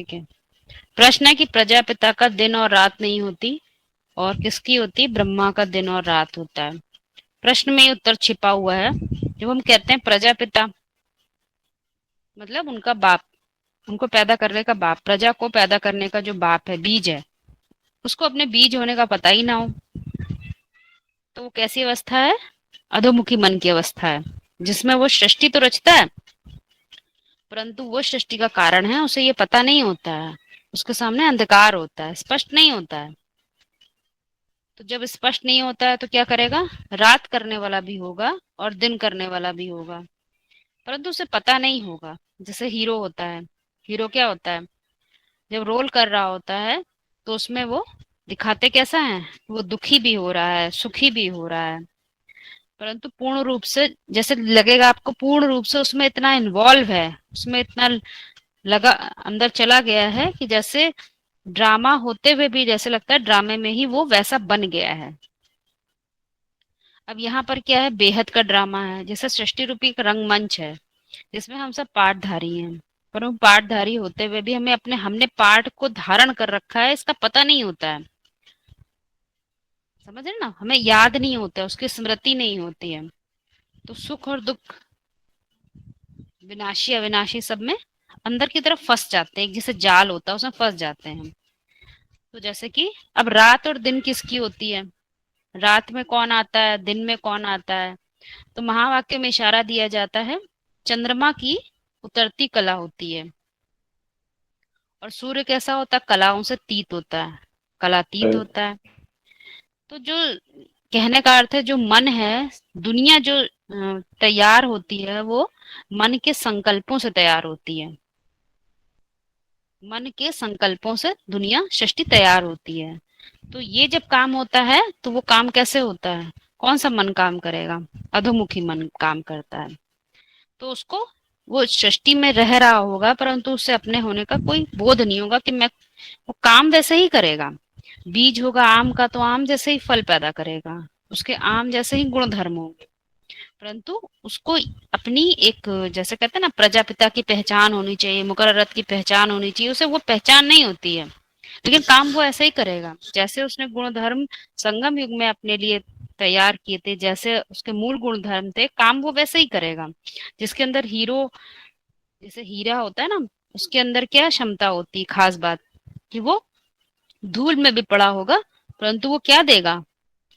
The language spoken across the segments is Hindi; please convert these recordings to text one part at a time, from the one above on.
ठीक है। प्रश्न है कि प्रजापिता का दिन और रात नहीं होती और किसकी होती? ब्रह्मा का दिन और रात होता है। प्रश्न में उत्तर छिपा हुआ है। जब हम कहते हैं प्रजापिता मतलब उनका बाप, उनको पैदा करने का बाप, प्रजा को पैदा करने का जो बाप है, बीज है, उसको अपने बीज होने का पता ही ना हो तो वो कैसी अवस्था है? अधोमुखी मन की अवस्था है, जिसमें वो सृष्टि तो रचता है परंतु वो सृष्टि का कारण है उसे ये पता नहीं होता है। उसके सामने अंधकार होता है, स्पष्ट नहीं होता है। तो जब स्पष्ट नहीं होता है तो क्या करेगा? रात करने वाला भी होगा और दिन करने वाला भी होगा, परंतु उसे पता नहीं होगा। जैसे हीरो होता है, हीरो क्या होता है? जब रोल कर रहा होता है तो उसमें वो दिखाते कैसा है? वो दुखी भी हो रहा है, सुखी भी हो रहा है, परंतु पूर्ण रूप से जैसे लगेगा आपको पूर्ण रूप से उसमें इतना इन्वॉल्व है, उसमें इतना लगा अंदर चला गया है कि जैसे ड्रामा होते हुए भी जैसे लगता है ड्रामे में ही वो वैसा बन गया है। अब यहाँ पर क्या है? बेहद का ड्रामा है, जैसे सृष्टि रूपी एक रंगमंच है जिसमें हम सब पाठधारी हैं, पर हम पाठधारी होते हुए भी हमने पाठ को धारण कर रखा है, इसका पता नहीं होता है। समझ रहे ना? हमें याद नहीं होता है, उसकी स्मृति नहीं होती है। तो सुख और दुख, विनाशी अविनाशी, सब में अंदर की तरफ फंस जाते हैं, एक जैसे जाल होता है उसमें फंस जाते हैं हम। तो जैसे कि अब रात और दिन किसकी होती है? रात में कौन आता है, दिन में कौन आता है? तो महावाक्य में इशारा दिया जाता है चंद्रमा की उतरती कला होती है और सूर्य कैसा होता है? कलाओं से तीत होता है, कलातीत होता है। तो जो कहने का अर्थ है, जो मन है, दुनिया जो तैयार होती है वो मन के संकल्पों से तैयार होती है। मन के संकल्पों से दुनिया सृष्टि तैयार होती है। तो ये जब काम होता है तो वो काम कैसे होता है? कौन सा मन काम करेगा? अधोमुखी मन काम करता है। तो उसको वो सृष्टि में रह रहा होगा परंतु उसे अपने होने का कोई बोध नहीं होगा कि मैं, वो काम वैसे ही करेगा। बीज होगा आम का तो आम जैसे ही फल पैदा करेगा, उसके आम जैसे ही गुण धर्म होंगे, परंतु उसको अपनी एक, जैसे कहते हैं ना, प्रजापिता की पहचान होनी चाहिए, मुकर्रर रथ की पहचान होनी चाहिए, उसे वो पहचान नहीं होती है। लेकिन काम वो ऐसे ही करेगा जैसे उसने गुण धर्म संगम युग में अपने लिए तैयार किए थे, जैसे उसके मूल गुण धर्म थे, काम वो वैसे ही करेगा। जिसके अंदर हीरो, जैसे हीरा होता है ना, उसके अंदर क्या क्षमता होती है? खास बात कि वो धूल में भी पड़ा होगा परंतु वो क्या देगा?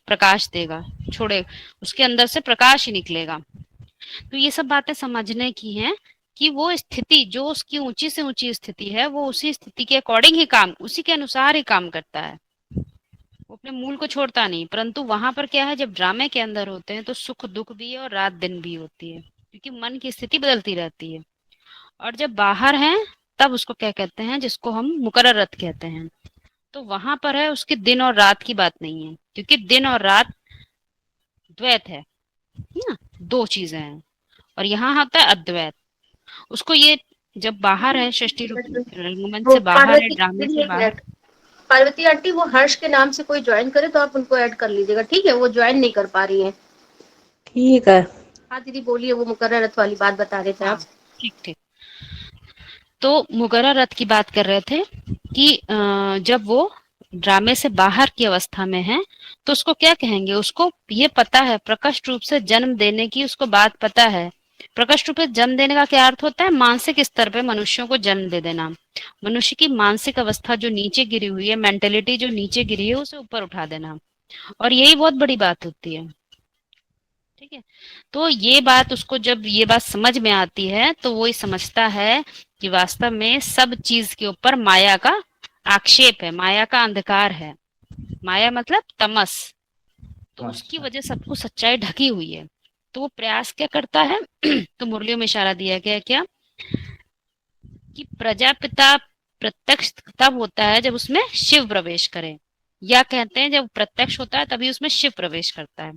प्रकाश देगा, छोड़े, उसके अंदर से प्रकाश ही निकलेगा। तो ये सब बातें समझने की हैं कि वो स्थिति जो उसकी ऊंची से ऊंची स्थिति है, वो उसी स्थिति के अकॉर्डिंग ही काम, उसी के अनुसार ही काम करता है, वो अपने मूल को छोड़ता नहीं। परंतु वहां पर क्या है, जब ड्रामे के अंदर होते हैं तो सुख दुख भी है और रात दिन भी होती है, क्योंकि मन की स्थिति बदलती रहती है। और जब बाहर हैं तब उसको क्या कहते हैं? जिसको हम मुकर्रर रत कहते हैं। तो वहां पर है उसके दिन और रात की बात नहीं है, क्योंकि दिन और रात द्वैत है ना, दो चीजें हैं। और यहाँ होता है अद्वैत। उसको ये जब बाहर है, सृष्टि रूप रंगमंच वो से बाहर है, पार्वती ड्रामे दीदी से एक बाहर। मिनट, पार्वती आंटी वो हर्ष के नाम से कोई ज्वाइन करे तो आप उनको ऐड कर लीजिएगा, ठीक है? वो ज्वाइन नहीं कर पा रही है। ठीक है। हाँ दीदी बोलिए, वो मुकर्रर रथ वाली बात बता रहे थे आप। हाँ, ठीक ठीक। तो मुगरा रथ की बात कर रहे थे कि जब वो ड्रामे से बाहर की अवस्था में है तो उसको क्या कहेंगे? उसको ये पता है प्रकट रूप से जन्म देने की, उसको बात पता है। प्रकट रूप से जन्म देने का क्या अर्थ होता है? मानसिक स्तर पे मनुष्यों को जन्म दे देना, मनुष्य की मानसिक अवस्था जो नीचे गिरी हुई है, मेंटेलिटी जो नीचे गिरी है, उसे ऊपर उठा देना। और यही बहुत बड़ी बात होती है, ठीक है? तो ये बात उसको, जब ये बात समझ में आती है तो वो ही समझता है कि वास्तव में सब चीज के ऊपर माया का आक्षेप है, माया का अंधकार है। माया मतलब तमस, तो उसकी वजह सब कुछ सच्चाई ढकी हुई है। तो वो प्रयास क्या करता है? तो मुरलियों में इशारा दिया गया क्या कि प्रजापिता प्रत्यक्ष तब होता है जब उसमें शिव प्रवेश करे, या कहते हैं जब प्रत्यक्ष होता है तभी उसमें शिव प्रवेश करता है।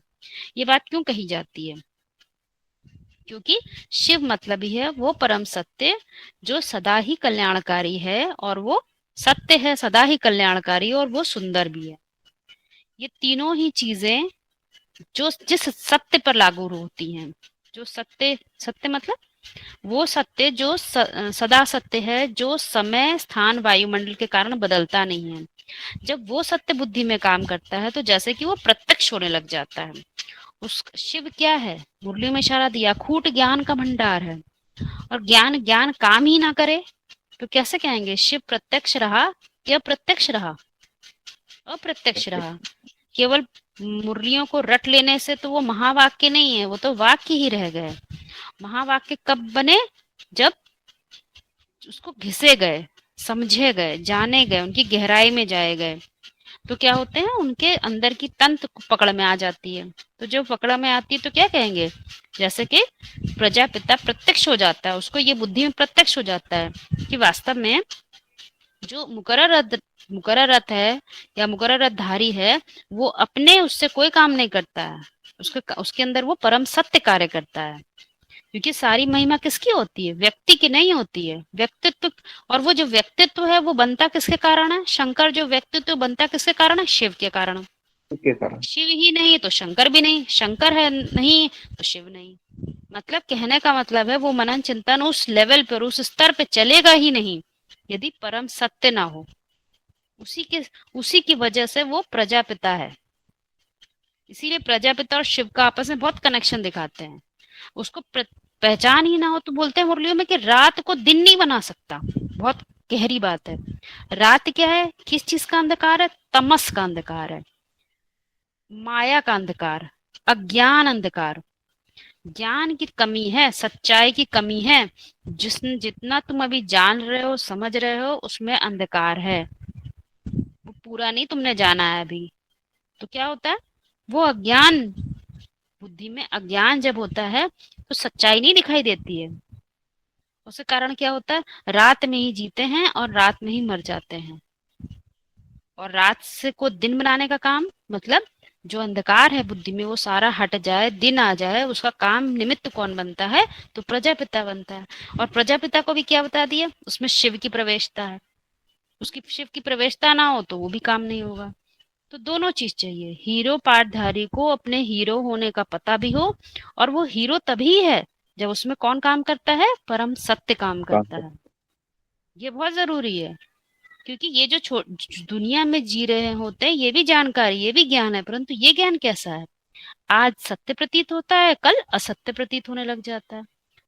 ये बात क्यों कही जाती है? क्योंकि शिव मतलब ही है वो परम सत्य जो सदा ही कल्याणकारी है, और वो सत्य है, सदा ही कल्याणकारी, और वो सुंदर भी है। ये तीनों ही चीजें जो जिस सत्य पर लागू होती हैं, जो सत्य, सत्य मतलब वो सत्य जो सदा सत्य है, जो समय स्थान वायुमंडल के कारण बदलता नहीं है। जब वो सत्य बुद्धि में काम करता है तो जैसे कि वो प्रत्यक्ष होने लग जाता है। उस शिव क्या है, मुरली में इशारा दिया, खूट ज्ञान का भंडार है। और ज्ञान ज्ञान काम ही ना करे तो कैसे कहेंगे शिव प्रत्यक्ष रहा या प्रत्यक्ष रहा? अप्रत्यक्ष रहा। केवल मुरलियों को रट लेने से तो वो महावाक्य नहीं है, वो तो वाक्य ही रह गए। महावाक्य कब बने? जब उसको घिसे गए, समझे गए, जाने गए, उनकी गहराई में जाए गए, तो क्या होते हैं, उनके अंदर की तंत्र पकड़ में आ जाती है। तो जब पकड़ में आती है तो क्या कहेंगे, जैसे कि प्रजापिता प्रत्यक्ष हो जाता है, उसको ये बुद्धि में प्रत्यक्ष हो जाता है कि वास्तव में जो मुकर्रर रथ है या मुकर्रर रथधारी है, वो अपने उससे कोई काम नहीं करता है, उसके अंदर वो परम सत्य कार्य करता है। क्योंकि सारी महिमा किसकी होती है? व्यक्ति की नहीं होती है, व्यक्तित्व। और वो जो व्यक्तित्व है वो बनता किसके कारण है? शंकर जो व्यक्तित्व बनता किसके कारण है? शिव के कारण। के कारण शिव ही नहीं तो शंकर भी नहीं, शंकर है नहीं तो शिव नहीं। मतलब कहने का मतलब है वो मनन चिंतन उस लेवल पर, उस स्तर पे चलेगा ही नहीं यदि परम सत्य ना हो। उसी की वजह से वो प्रजापिता है। इसीलिए प्रजापिता और शिव का आपस में बहुत कनेक्शन दिखाते हैं। उसको पहचान ही ना हो तो बोलते हैं मुरलियों में कि रात को दिन नहीं बना सकता। बहुत गहरी बात है। रात क्या है? किस चीज का अंधकार है? तमस का अंधकार है, माया का अंधकार, अज्ञान अंधकार। ज्ञान की कमी है, सच्चाई की कमी है। जितना तुम अभी जान रहे हो, समझ रहे हो, उसमें अंधकार है। वो पूरा नहीं तुमने जाना है अभी। तो क्या होता है, वो अज्ञान, बुद्धि में अज्ञान जब होता है तो सच्चाई नहीं दिखाई देती है। उसके कारण क्या होता है, रात में ही जीते हैं और रात में ही मर जाते हैं। और रात से को दिन बनाने का काम, मतलब जो अंधकार है बुद्धि में वो सारा हट जाए, दिन आ जाए, उसका काम निमित्त कौन बनता है? तो प्रजापिता बनता है। और प्रजापिता को भी क्या बता दिया, उसमें शिव की प्रवेशता है। उसकी शिव की प्रवेशता ना हो तो वो भी काम नहीं होगा। तो दोनों चीज चाहिए। हीरो पाठधारी को अपने हीरो होने का पता भी हो, और वो हीरो तभी है जब उसमें कौन काम करता है? परम सत्य काम करता है। ये बहुत जरूरी है। क्योंकि ये जो दुनिया में जी रहे होते हैं, ये भी जानकारी, ये भी ज्ञान है, परंतु ये ज्ञान कैसा है? आज सत्य प्रतीत होता है, कल असत्य प्रतीत होने लग जाता है।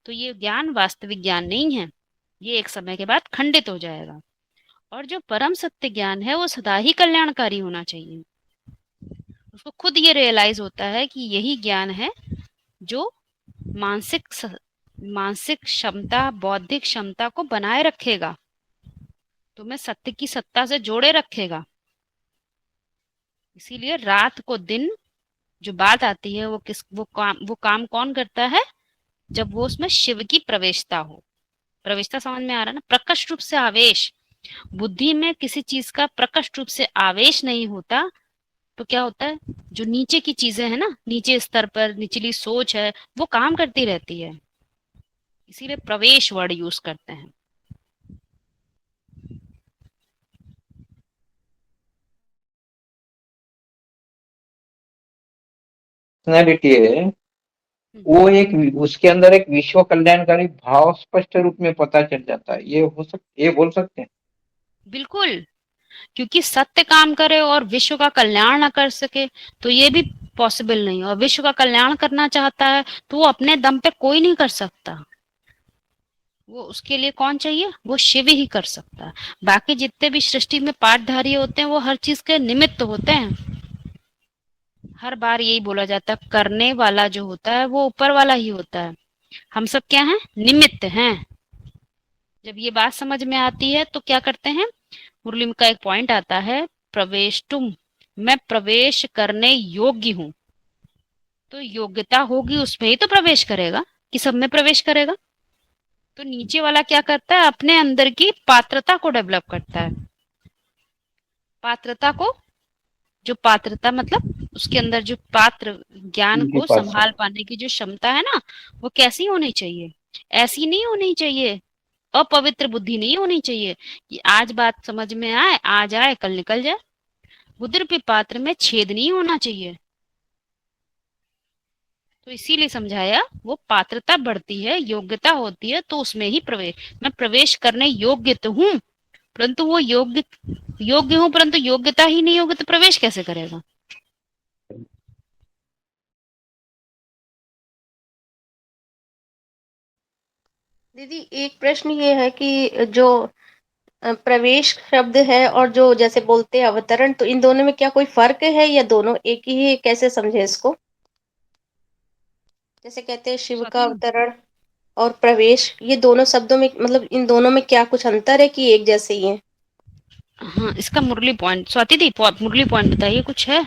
तो ये ज्ञान वास्तविक ज्ञान नहीं है, ये एक समय के बाद खंडित हो जाएगा। और जो परम सत्य ज्ञान है वो सदा ही कल्याणकारी होना चाहिए। उसको खुद ये रियलाइज होता है कि यही ज्ञान है जो मानसिक क्षमता, बौद्धिक क्षमता को बनाए रखेगा, तुम्हें सत्य की सत्ता से जोड़े रखेगा। इसीलिए रात को दिन जो बात आती है वो काम कौन करता है? जब वो उसमें शिव की प्रवेशता हो। प्रवेशता समझ में आ रहा है ना? प्रकट रूप से आवेश, बुद्धि में किसी चीज का प्रकट रूप से आवेश नहीं होता तो क्या होता है, जो नीचे की चीजें है ना, नीचे स्तर पर निचली सोच है, वो काम करती रहती है। इसीलिए प्रवेश वर्ड यूज करते हैं। पर्सनैलिटी है वो एक, उसके अंदर एक विश्व कल्याणकारी भाव स्पष्ट रूप में पता चल जाता है। ये बोल सकते हैं। बिल्कुल, क्योंकि सत्य काम करे और विश्व का कल्याण ना कर सके तो ये भी पॉसिबल नहीं। और विश्व का कल्याण करना चाहता है तो वो अपने दम पे कोई नहीं कर सकता। वो उसके लिए कौन चाहिए? वो शिव ही कर सकता है। बाकी जितने भी सृष्टि में पाठधारी होते हैं वो हर चीज के निमित्त होते हैं। हर बार यही बोला जाता है, करने वाला जो होता है वो ऊपर वाला ही होता है। हम सब क्या हैं? निमित्त हैं। जब ये बात समझ में आती है तो क्या करते हैं, मुरली का एक पॉइंट आता है, प्रवेष्टुम, मैं प्रवेश करने योग्य हूं। तो योग्यता होगी उसमें ही तो प्रवेश करेगा, कि सब में प्रवेश करेगा। तो नीचे वाला क्या करता है? अपने अंदर की पात्रता को डेवलप करता है। पात्रता को, जो पात्रता मतलब उसके अंदर जो पात्र, ज्ञान को संभाल पाने की जो क्षमता है ना, वो कैसी होनी चाहिए? ऐसी नहीं होनी चाहिए, अपवित्र बुद्धि नहीं होनी चाहिए कि आज बात समझ में आए, आज आए कल निकल जाए। बुद्ध रूपी पात्र में छेद नहीं होना चाहिए। तो इसीलिए समझाया वो पात्रता बढ़ती है, योग्यता होती है, तो उसमें ही प्रवेश, मैं प्रवेश करने योग्य तो हूँ, परंतु वो योग्य हूँ, परंतु योग्यता ही नहीं होगी तो प्रवेश कैसे करेगा। दीदी एक प्रश्न ये है कि जो प्रवेश शब्द है और जो जैसे बोलते हैं अवतरण, तो इन दोनों में क्या कोई फर्क है या दोनों एक ही है, कैसे समझे इसको? जैसे कहते हैं शिव का स्वाति जी, अवतरण और प्रवेश, ये दोनों शब्दों में मतलब इन दोनों में क्या कुछ अंतर है कि एक जैसे ही है? हाँ इसका मुरली पॉइंट, स्वाति दी मुरली पॉइंट बताइए, कुछ है।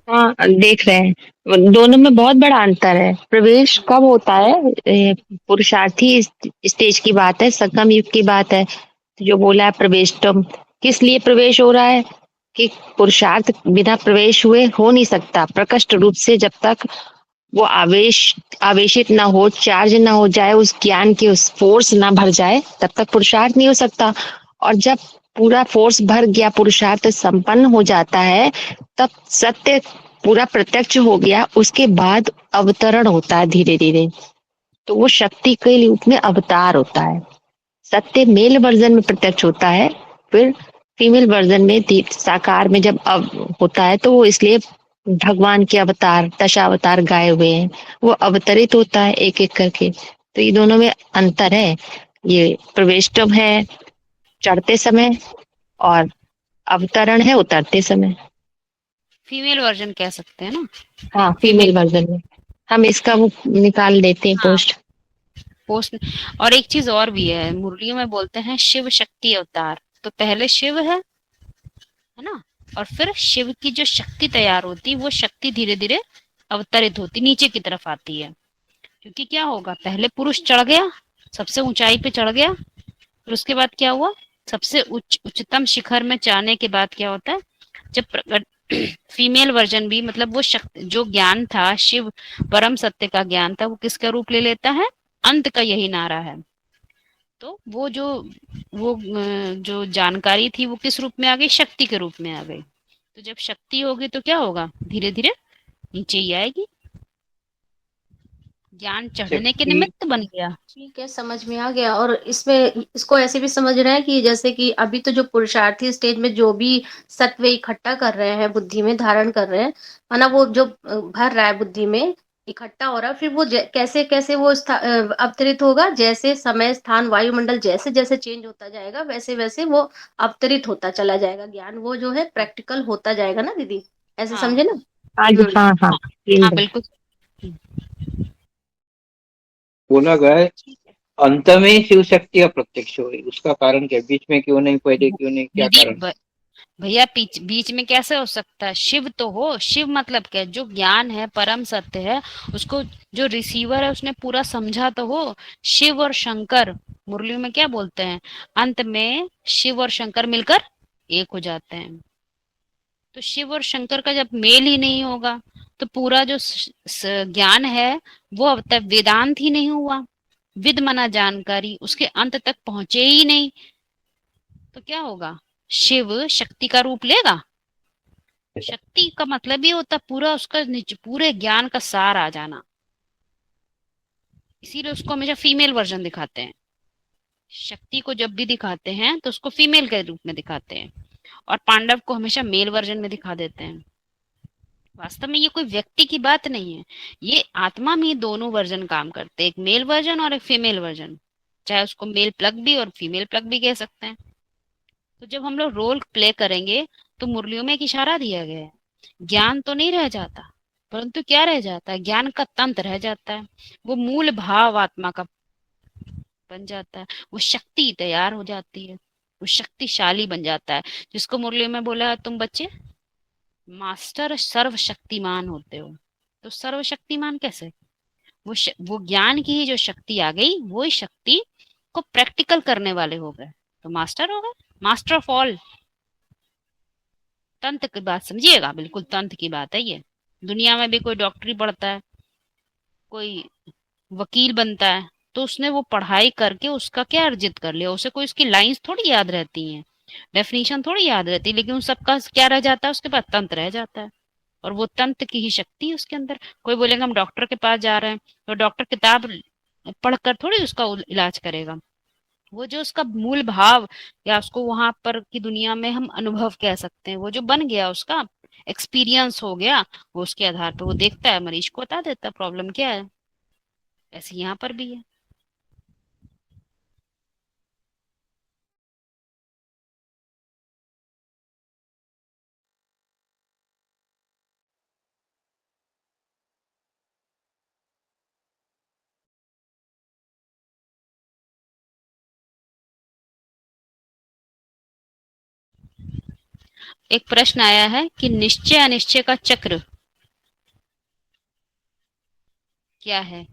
हाँ, देख रहे हैं दोनों में बहुत बड़ा अंतर है। प्रवेश कब होता है? पुरुषार्थी स्टेज की बात है, संगम युग की बात है। तो जो बोला है प्रवेशतम, किस लिए प्रवेश हो रहा है? कि पुरुषार्थ बिना प्रवेश हुए हो नहीं सकता। प्रकृष्ट रूप से जब तक वो आवेशित ना हो, चार्ज ना हो जाए, उस ज्ञान की उस फोर्स ना भर जाए, तब तक पुरुषार्थ नहीं हो सकता। और जब पूरा फोर्स भर गया, पुरुषार्थ संपन्न हो जाता है, तब सत्य पूरा प्रत्यक्ष हो गया, उसके बाद अवतरण होता है धीरे धीरे। तो वो शक्ति के रूप में अवतार होता है। सत्य मेल वर्जन में प्रत्यक्ष होता है, फिर फीमेल वर्जन में साकार में जब होता है, तो वो इसलिए भगवान के अवतार, दशावतार गाए हुए हैं, वो अवतरित होता है एक एक करके। तो ये दोनों में अंतर है। ये प्रवेशम है चढ़ते समय, और अवतरण है उतरते समय। फीमेल वर्जन कह सकते हैं ना। हाँ, फीमेल, फीमेल वर्जन में हम इसका वो निकाल देते हैं हाँ पोस्ट। पोस्ट। और एक चीज और भी है, मुरलियों में बोलते हैं शिव शक्ति अवतार, तो पहले शिव है ना, और फिर शिव की जो शक्ति तैयार होती, वो शक्ति धीरे धीरे अवतरित होती, नीचे की तरफ आती है। क्योंकि क्या होगा, पहले पुरुष चढ़ गया, सबसे ऊंचाई पे चढ़ गया, फिर उसके बाद क्या हुआ, सबसे उच्चतम शिखर में जाने के बाद क्या होता है, जब प्रकट फीमेल वर्जन भी, मतलब वो शक्ति, जो ज्ञान था शिव परम सत्य का ज्ञान था, वो किसका रूप ले लेता है, अंत का यही नारा है। तो जो जानकारी थी वो किस रूप में आ गई, शक्ति के रूप में आ गई। तो जब शक्ति होगी तो क्या होगा, धीरे धीरे नीचे ही आएगी, ज्ञान चढ़ने के शक्ति। निमित्त बन गया। ठीक है, समझ में आ गया। और इसमें इसको ऐसे भी समझ रहे हैं कि जैसे कि अभी तो जो पुरुषार्थी स्टेज में जो भी सत्व इकट्ठा कर रहे हैं, बुद्धि में धारण कर रहे हैं, माना वो जो भर रहा है बुद्धि में, इकट्ठा हो रहा है, फिर वो कैसे कैसे वो अवतरित होगा, जैसे समय स्थान वायुमंडल जैसे जैसे चेंज होता जाएगा, वैसे वैसे वो अवतरित होता चला जाएगा ज्ञान, वो जो है प्रैक्टिकल होता जाएगा ना दीदी, ऐसे हाँ समझे ना? हाँ जी, हाँ हाँ, हाँ, हाँ फील्ड। बिल्कुल। बोला गया है, ठीक है। अंत में शिव शक्ति अप्रत्यक्ष हुई, उसका कारण क्या, बीच में क्यों नहीं, पहले क्यों नहीं, क्या दीदी कारण? भैया बीच में कैसे हो सकता है, शिव तो हो, शिव मतलब क्या, जो ज्ञान है परम सत्य है, उसको जो रिसीवर है उसने पूरा समझा तो हो। शिव और शंकर मुरली में क्या बोलते हैं, अंत में शिव और शंकर मिलकर एक हो जाते हैं। तो शिव और शंकर का जब मेल ही नहीं होगा, तो पूरा जो ज्ञान है वो अब तक वेदांत ही नहीं हुआ, विद मना जानकारी, उसके अंत तक पहुंचे ही नहीं। तो क्या होगा, शिव शक्ति का रूप लेगा। शक्ति का मतलब ये होता है पूरा उसका पूरे ज्ञान का सार आ जाना, इसीलिए उसको हमेशा फीमेल वर्जन दिखाते हैं। शक्ति को जब भी दिखाते हैं तो उसको फीमेल के रूप में दिखाते हैं, और पांडव को हमेशा मेल वर्जन में दिखा देते हैं। वास्तव में ये कोई व्यक्ति की बात नहीं है, ये आत्मा में दोनों वर्जन काम करते हैं, एक मेल वर्जन और एक फीमेल वर्जन, चाहे उसको मेल प्लग भी और फीमेल प्लग भी कह सकते हैं। तो जब हम लोग रोल प्ले करेंगे, तो मुरलियों में एक इशारा दिया गया है, ज्ञान तो नहीं रह जाता, परंतु क्या रह जाता है, ज्ञान का तंत्र रह जाता है, वो मूल भाव आत्मा का बन जाता है, वो शक्ति तैयार हो जाती है, वो शक्तिशाली बन जाता है, जिसको मुरलियों में बोला है, तुम बच्चे मास्टर सर्वशक्तिमान होते हो। तो सर्वशक्तिमान कैसे, वो ज्ञान की ही जो शक्ति आ गई, वो ही शक्ति को प्रैक्टिकल करने वाले हो गए, तो मास्टर हो गए, मास्टर ऑफ ऑल। तंत्र की बात समझिएगा, बिल्कुल तंत्र की बात है ये। दुनिया में भी कोई डॉक्टरी पढ़ता है, कोई वकील बनता है, तो उसने वो पढ़ाई करके उसका क्या अर्जित कर लिया, उसे कोई उसकी लाइंस थोड़ी याद रहती हैं, डेफिनेशन थोड़ी याद रहती है, लेकिन उन सबका क्या रह जाता है, उसके पास तंत्र रह जाता है। और वो तंत्र की ही शक्ति है उसके अंदर। कोई बोलेगा हम डॉक्टर के पास जा रहे हैं, तो डॉक्टर किताब पढ़कर थोड़ी उसका इलाज करेगा। वो जो उसका मूल भाव, या उसको वहां पर की दुनिया में हम अनुभव कह सकते हैं, वो जो बन गया, उसका एक्सपीरियंस हो गया, वो उसके आधार पर वो देखता है, मरीज को बता देता है प्रॉब्लम क्या है। ऐसे यहाँ पर भी है। एक प्रश्न आया है कि निश्चय अनिश्चय का चक्र क्या है?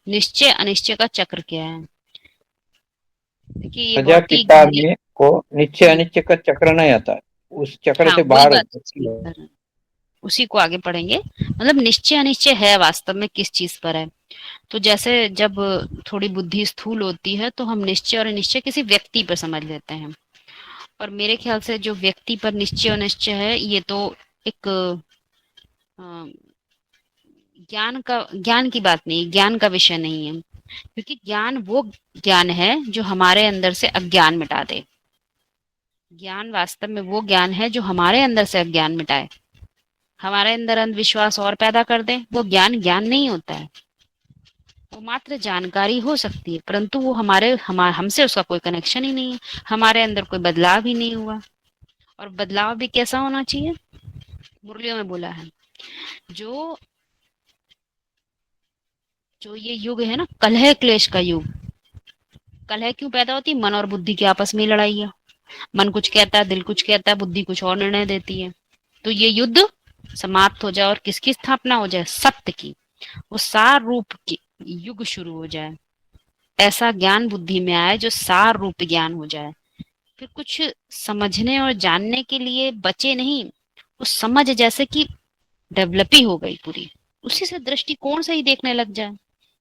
निश्चय अनिश्चय का चक्र क्या है? देखिए ये सजा बहुत ही किताब गहरी। में को निश्चय अनिश्चय का चक्र नहीं आता है, उस चक्र हाँ, से वही बाहर बात होती है। उसी को आगे पढ़ेंगे। मतलब निश्चय अनिश्चय है वास्तव में किस चीज पर है? तो जैसे जब थोड़ी बुद्धि स्थूल होती है तो हम निश्चय और अनिश्चय किसी व्यक्ति पर समझ लेते हैं। और मेरे ख्याल से जो व्यक्ति पर निश्चय और निश्चय है, ये तो एक ज्ञान की बात नहीं, ज्ञान का विषय नहीं है। क्योंकि ज्ञान वो ज्ञान है जो हमारे अंदर से अज्ञान मिटा दे। ज्ञान वास्तव में वो ज्ञान है जो हमारे अंदर से अज्ञान मिटाए, हमारे अंदर अंधविश्वास और पैदा कर दे। वो ज्ञान ज्ञान नहीं होता है, वो मात्र जानकारी हो सकती है, परंतु वो हमसे उसका कोई कनेक्शन ही नहीं है, हमारे अंदर कोई बदलाव ही नहीं हुआ। और बदलाव भी कैसा होना चाहिए? मुरलियों में बोला है, जो जो ये युग है ना, कलह क्लेश का युग। कलह क्यों पैदा होती है? मन और बुद्धि की आपस में लड़ाई है। मन कुछ कहता है, दिल कुछ कहता है, बुद्धि कुछ और निर्णय देती है। तो ये युद्ध समाप्त हो जाए और किसकी स्थापना हो जाए? सत्य की, वो सार रूप की युग शुरू हो जाए। ऐसा ज्ञान बुद्धि में आए जो सार रूप ज्ञान हो जाए। फिर कुछ समझने और जानने के लिए बचे नहीं, वो समझ जैसे कि डेवलप ही हो गई पूरी, उसी से दृष्टिकोण से ही देखने लग जाए,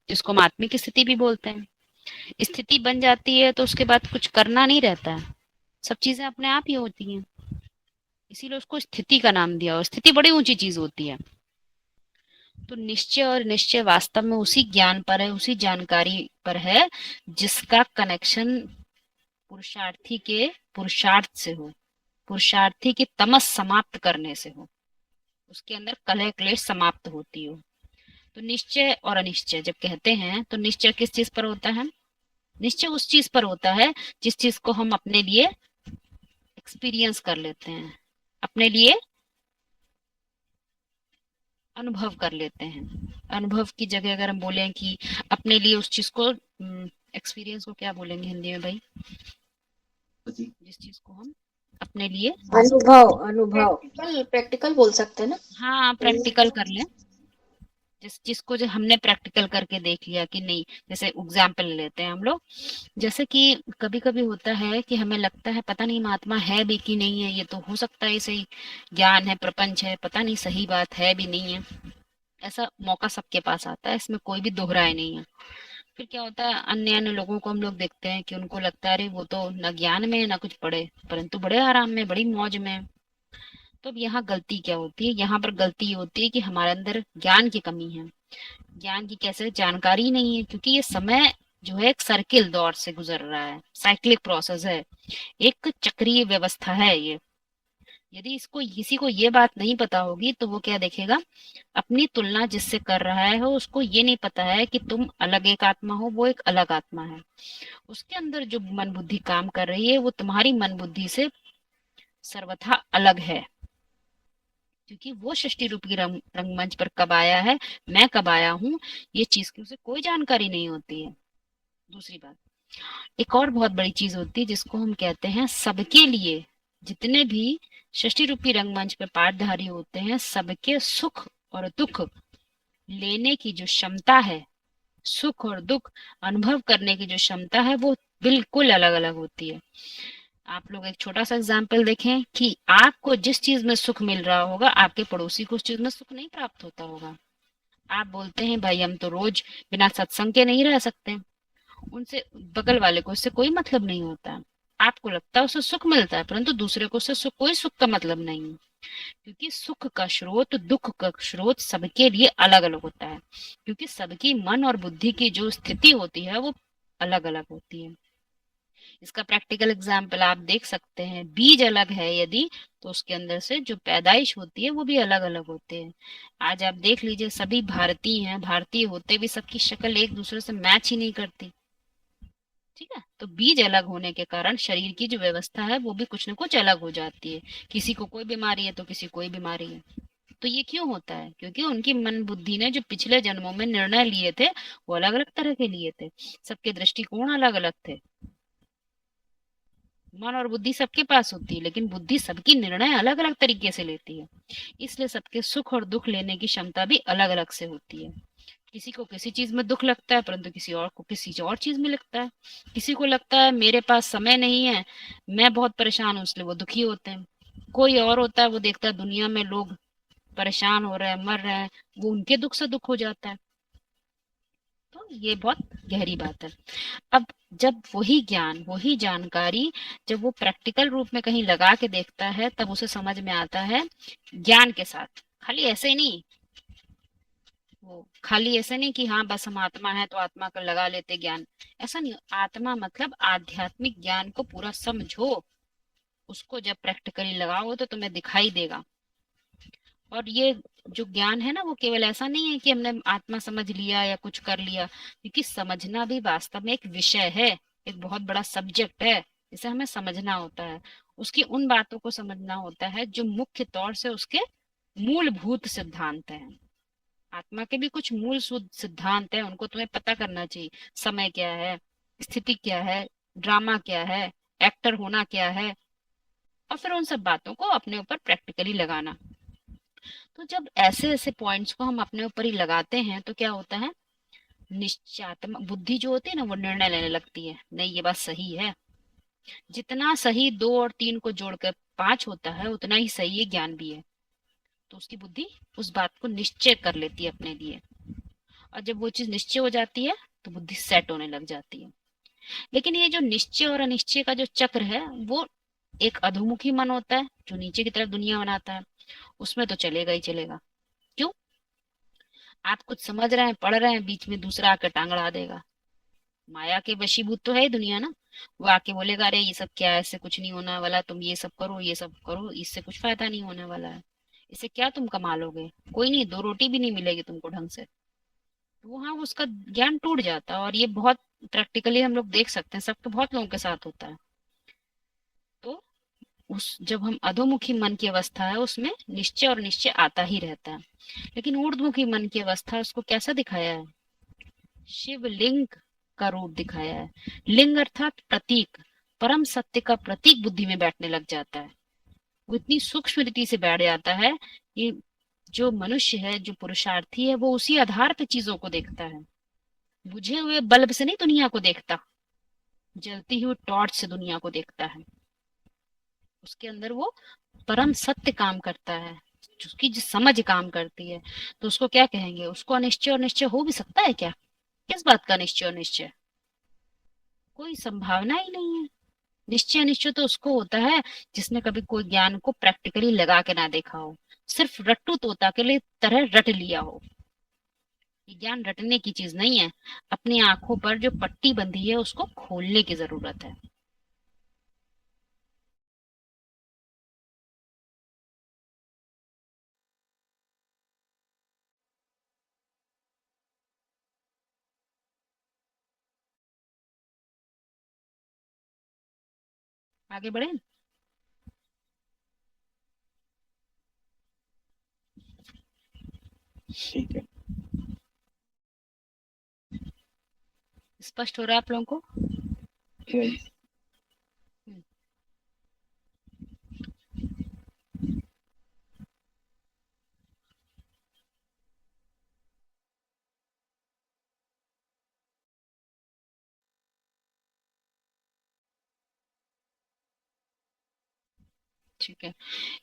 जिसको हम आत्मिक स्थिति भी बोलते हैं। स्थिति बन जाती है तो उसके बाद कुछ करना नहीं रहता है, सब चीजें अपने आप ही होती हैं। इसीलिए उसको स्थिति का नाम दिया, और स्थिति बड़ी ऊंची चीज होती है। तो निश्चय और निश्चय वास्तव में उसी ज्ञान पर है, उसी जानकारी पर है जिसका कनेक्शन पुरुषार्थी के पुरुषार्थ से हो, पुरुषार्थी की तमस समाप्त करने से हो, उसके अंदर कलह क्लेश समाप्त होती हो। तो निश्चय और अनिश्चय जब कहते हैं तो निश्चय किस चीज पर होता है? निश्चय उस चीज पर होता है जिस चीज को हम अपने लिए एक्सपीरियंस कर लेते हैं, अपने लिए अनुभव कर लेते हैं। अनुभव की जगह अगर हम बोले कि अपने लिए उस चीज को, एक्सपीरियंस को क्या बोलेंगे हिंदी में भाई? जिस चीज को हम अपने लिए, अनुभव, अनुभव प्रैक्टिकल बोल सकते हैं ना। हाँ, प्रैक्टिकल कर लें। जिसको जो हमने प्रैक्टिकल करके देख लिया कि नहीं, जैसे एग्जाम्पल लेते हैं हम लोग। जैसे कि कभी कभी होता है कि हमें लगता है पता नहीं महात्मा है भी कि नहीं है, ये तो हो सकता है सही ज्ञान है, प्रपंच है, पता नहीं सही बात है भी नहीं है। ऐसा मौका सबके पास आता है, इसमें कोई भी दोहराए नहीं है। फिर क्या होता है, अन्य अन्य लोगों को हम लोग देखते हैं कि उनको लगता है अरे वो तो न ज्ञान में न कुछ पढ़े, परंतु बड़े आराम में, बड़ी मौज में। तो अब यहाँ गलती क्या होती है? यहाँ पर गलती होती है कि हमारे अंदर ज्ञान की कमी है। ज्ञान की कैसे? जानकारी नहीं है, क्योंकि ये समय जो है एक सर्किल दौर से गुजर रहा है, साइक्लिक प्रोसेस है, एक चक्रीय व्यवस्था है ये। यदि इसको किसी को ये बात नहीं पता होगी तो वो क्या देखेगा, अपनी तुलना जिससे कर रहा है हो उसको ये नहीं पता है कि तुम अलग एक आत्मा हो, वो एक अलग आत्मा है। उसके अंदर जो मन बुद्धि काम कर रही है वो तुम्हारी मन बुद्धि से सर्वथा अलग है, क्योंकि वो सृष्टि रूपी रंगमंच पर कब आया है, मैं कब आया हूँ, ये चीज की उसे कोई जानकारी नहीं होती है। दूसरी बात, एक और बहुत बड़ी चीज होती है जिसको हम कहते हैं सबके लिए, जितने भी सृष्टि रूपी रंगमंच पे पाठधारी होते हैं, सबके सुख और दुख लेने की जो क्षमता है, सुख और दुख अनुभव करने की जो क्षमता है, वो बिल्कुल अलग अलग होती है। आप लोग एक छोटा सा एग्जाम्पल देखें कि आपको जिस चीज में सुख मिल रहा होगा, आपके पड़ोसी को उस चीज में सुख नहीं प्राप्त होता होगा। आप बोलते हैं भाई हम तो रोज बिना सत्संग के नहीं रह सकते, उनसे, बगल वाले को इससे कोई मतलब नहीं होता। आपको लगता है उसे सुख मिलता है, परंतु दूसरे को उससे कोई सुख का मतलब नहीं है, क्योंकि सुख का स्रोत, दुख का स्रोत सबके लिए अलग अलग होता है, क्योंकि सबकी मन और बुद्धि की जो स्थिति होती है वो अलग अलग होती है। इसका प्रैक्टिकल एग्जाम्पल आप देख सकते हैं, बीज अलग है यदि, तो उसके अंदर से जो पैदाइश होती है वो भी अलग अलग होते हैं। आज आप देख लीजिए, सभी भारतीय हैं, भारतीय होते भी सबकी शक्ल एक दूसरे से मैच ही नहीं करती, ठीक है। तो बीज अलग होने के कारण शरीर की जो व्यवस्था है वो भी कुछ न कुछ अलग हो जाती है। किसी को कोई बीमारी है तो किसी को कोई बीमारी है। तो ये क्यों होता है? क्योंकि उनकी मन बुद्धि ने जो पिछले जन्मों में निर्णय लिए थे वो अलग अलग तरह के लिए थे, सबके दृष्टिकोण अलग अलग थे। मन और बुद्धि सबके पास होती है, लेकिन बुद्धि सबकी निर्णय अलग अलग तरीके से लेती है, इसलिए सबके सुख और दुख लेने की क्षमता भी अलग अलग से होती है। किसी को किसी चीज में दुख लगता है, परंतु किसी और को किसी और चीज में लगता है। किसी को लगता है मेरे पास समय नहीं है, मैं बहुत परेशान हूं, इसलिए वो दुखी होते हैं। कोई और होता है, वो देखता है दुनिया में लोग परेशान हो रहे हैं, मर रहे हैं, वो उनके दुख से दुख हो जाता है। तो ये बहुत गहरी बात है। अब जब वही ज्ञान, वही जानकारी जब वो प्रैक्टिकल रूप में कहीं लगा के देखता है, तब उसे समझ में आता है, ज्ञान के साथ, खाली ऐसे ही नहीं, वो खाली ऐसे नहीं कि हाँ बस हम आत्मा है तो आत्मा का लगा लेते ज्ञान, ऐसा नहीं। आत्मा मतलब आध्यात्मिक ज्ञान को पूरा समझो, उसको जब प्रैक्टिकली लगाओ तो तुम्हें दिखाई देगा। और ये जो ज्ञान है ना, वो केवल ऐसा नहीं है कि हमने आत्मा समझ लिया या कुछ कर लिया, क्योंकि समझना भी वास्तव में एक विषय है, एक बहुत बड़ा सब्जेक्ट है, इसे हमें समझना होता है। उसकी उन बातों को समझना होता है जो मुख्य तौर से उसके मूलभूत सिद्धांत हैं। आत्मा के भी कुछ मूल सिद्धांत हैं, उनको तुम्हें पता करना चाहिए। समय क्या है, स्थिति क्या है, ड्रामा क्या है, एक्टर होना क्या है, और फिर उन सब बातों को अपने ऊपर प्रैक्टिकली लगाना। तो जब ऐसे ऐसे पॉइंट्स को हम अपने ऊपर ही लगाते हैं तो क्या होता है, निश्चयात्मक बुद्धि जो होती है ना, वो निर्णय लेने लगती है, नहीं ये बात सही है। जितना सही 2 और 3 को जोड़कर 5 होता है, उतना ही सही ये ज्ञान भी है। तो उसकी बुद्धि उस बात को निश्चय कर लेती है अपने लिए, और जब वो चीज निश्चय हो जाती है तो बुद्धि सेट होने लग जाती है। लेकिन ये जो निश्चय और अनिश्चय का जो चक्र है, वो एक अधोमुखी मन होता है जो नीचे की तरफ दुनिया बनाता है, उसमें तो चलेगा ही चलेगा। क्यों? आप कुछ समझ रहे हैं, पढ़ रहे हैं, बीच में दूसरा आकर टांग अड़ा देगा। माया के वशीभूत तो है ही दुनिया ना, वो आके बोलेगा अरे ये सब क्या है, इससे कुछ नहीं होने वाला, तुम ये सब करो, ये सब करो, इससे कुछ फायदा नहीं होने वाला है, इससे क्या तुम कमा लोगे, कोई नहीं, 2 रोटी भी नहीं मिलेगी तुमको ढंग से। तो वहां उसका ज्ञान टूट जाता है, और ये बहुत प्रैक्टिकली हम लोग देख सकते हैं, सबके बहुत लोगों के साथ होता है। तो उस जब हम अधोमुखी मन की अवस्था है, उसमें निश्चय और निश्चय आता ही रहता है। लेकिन ऊर्ध्वमुखी मन की अवस्था, उसको कैसा दिखाया है? शिवलिंग का रूप दिखाया है। लिंग अर्थात प्रतीक, परम सत्य का प्रतीक बुद्धि में बैठने लग जाता है। वो इतनी सूक्ष्म रीति से बैठ जाता है कि जो मनुष्य है, जो पुरुषार्थी है, वो उसी आधार पे चीजों को देखता है। बुझे हुए बल्ब से नहीं दुनिया को देखता, जलती हुई टॉर्च से दुनिया को देखता है। उसके अंदर वो परम सत्य काम करता है, उसकी जो समझ काम करती है। तो उसको क्या कहेंगे? उसको अनिश्चय और निश्चय हो भी सकता है क्या? किस बात का निश्चय और निश्चय? कोई संभावना ही नहीं है। निश्चय अनिश्चय तो उसको होता है जिसने कभी कोई ज्ञान को प्रैक्टिकली लगा के ना देखा हो, सिर्फ रट्टू तोता के लिए तरह रट लिया हो। ये ज्ञान रटने की चीज नहीं है, अपनी आंखों पर जो पट्टी बंधी है उसको खोलने की जरूरत है। आगे बढ़े। ठीक है। स्पष्ट हो रहा है आप लोगों को? Yes. ठीक है।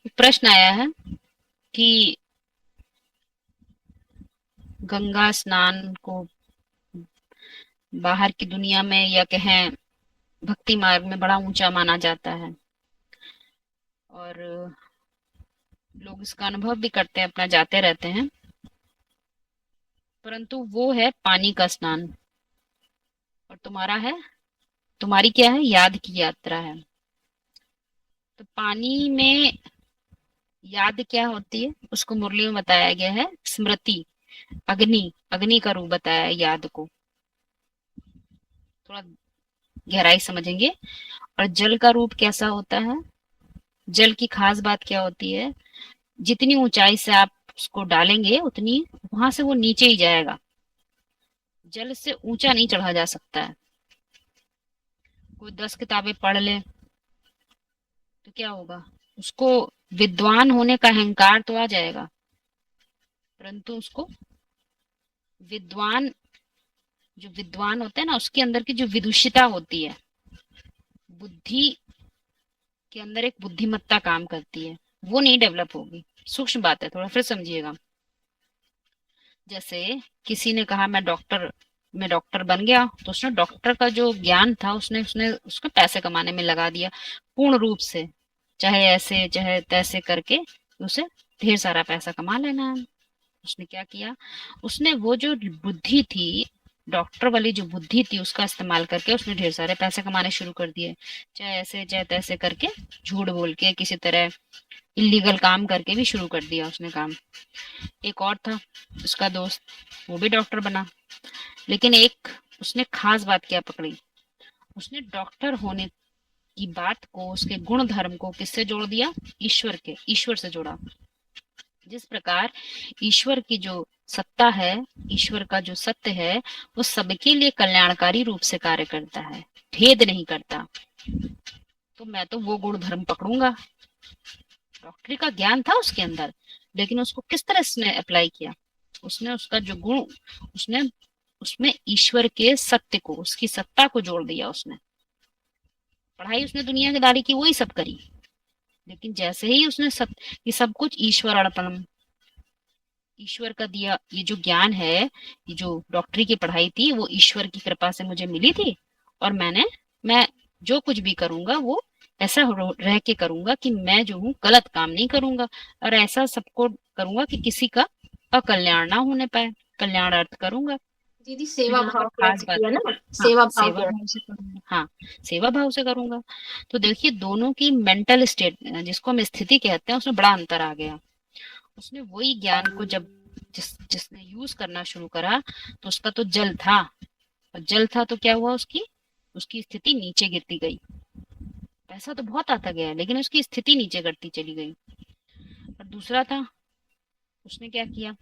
एक प्रश्न आया है कि गंगा स्नान को बाहर की दुनिया में, या कहें भक्ति मार्ग में बड़ा ऊंचा माना जाता है और लोग इसका अनुभव भी करते हैं, अपना जाते रहते हैं। परंतु वो है पानी का स्नान और तुम्हारी क्या है, याद की यात्रा है। तो पानी में याद क्या होती है, उसको मुरली में बताया गया है स्मृति, अग्नि, अग्नि का रूप बताया है याद को। थोड़ा गहराई समझेंगे। और जल का रूप कैसा होता है, जल की खास बात क्या होती है, जितनी ऊंचाई से आप उसको डालेंगे उतनी वहां से वो नीचे ही जाएगा, जल से ऊंचा नहीं चढ़ा जा सकता है। कोई 10 किताबें पढ़ ले तो क्या होगा, उसको विद्वान होने का अहंकार तो आ जाएगा, परंतु उसको विद्वान, जो विद्वान होते हैं ना, उसके अंदर की जो विदुषिता होती है, बुद्धि के अंदर एक बुद्धिमत्ता काम करती है, वो नहीं डेवलप होगी। सूक्ष्म बात है, थोड़ा फिर समझिएगा। जैसे किसी ने कहा मैं डॉक्टर बन गया, तो उसने डॉक्टर का जो ज्ञान था उसने उसने उसको पैसे कमाने में लगा दिया पूर्ण रूप से, चाहे ऐसे चाहे तैसे करके उसे ढेर सारा पैसा कमा लेना है। उसने क्या किया, उसने वो जो बुद्धि थी, डॉक्टर वाली जो बुद्धि थी, उसका इस्तेमाल करके उसने ढेर सारे पैसे कमाने शुरू कर दिए, चाहे ऐसे चाहे तैसे करके, झूठ बोल के, किसी तरह इलीगल काम करके भी शुरू कर दिया उसने काम। एक और था उसका दोस्त, वो भी डॉक्टर बना, लेकिन एक उसने खास बात क्या पकड़ी, उसने डॉक्टर होने की बात को, उसके गुण धर्म को किससे जोड़ दिया, ईश्वर से जोड़ा। जिस प्रकार ईश्वर की जो सत्ता है, ईश्वर का जो सत्य है, वो सबके लिए कल्याणकारी रूप से कार्य करता है, भेद नहीं करता। तो मैं तो वो गुण धर्म पकड़ूंगा। डॉक्टरी का ज्ञान था उसके अंदर, लेकिन उसको किस तरह उसने अप्लाई किया, उसने उसका जो गुण, उसने उसमें ईश्वर के सत्य को, उसकी सत्ता को जोड़ दिया। उसने पढ़ाई उसने दुनियादारी की वही सब करी, लेकिन जैसे ही उसने ये सब कुछ ईश्वर अर्पणम, ईश्वर का दिया ये जो ज्ञान है, ये जो डॉक्टरी की पढ़ाई थी, वो ईश्वर की कृपा से मुझे मिली थी, और मैं जो कुछ भी करूंगा वो ऐसा रह के करूंगा कि मैं जो हूँ गलत काम नहीं करूंगा, और ऐसा सबको करूंगा कि किसी का अकल्याण ना होने पाए, कल्याण अर्थ करूंगा। दीदी तो सेवा यहाँ पर भाव खास बात किया है, ना, हाँ सेवा भाव सेवा किया। भाव से करूंगा, हाँ सेवा भाव से करूंगा। तो देखिए दोनों की मेंटल स्टेट, जिसको हम स्थिति कहते हैं, उसमें बड़ा अंतर आ गया। उसने वही ज्ञान को जब जिसने यूज करना शुरू करा, तो उसका तो जल था, और जल था तो क्या हुआ, उसकी स्थिति नीचे गिरती गई। पैसा तो बहुत आता गया, लेकिन उसकी स्थिति नीचे गिरती चली गई। और दूसरा था, उसने क्या किया,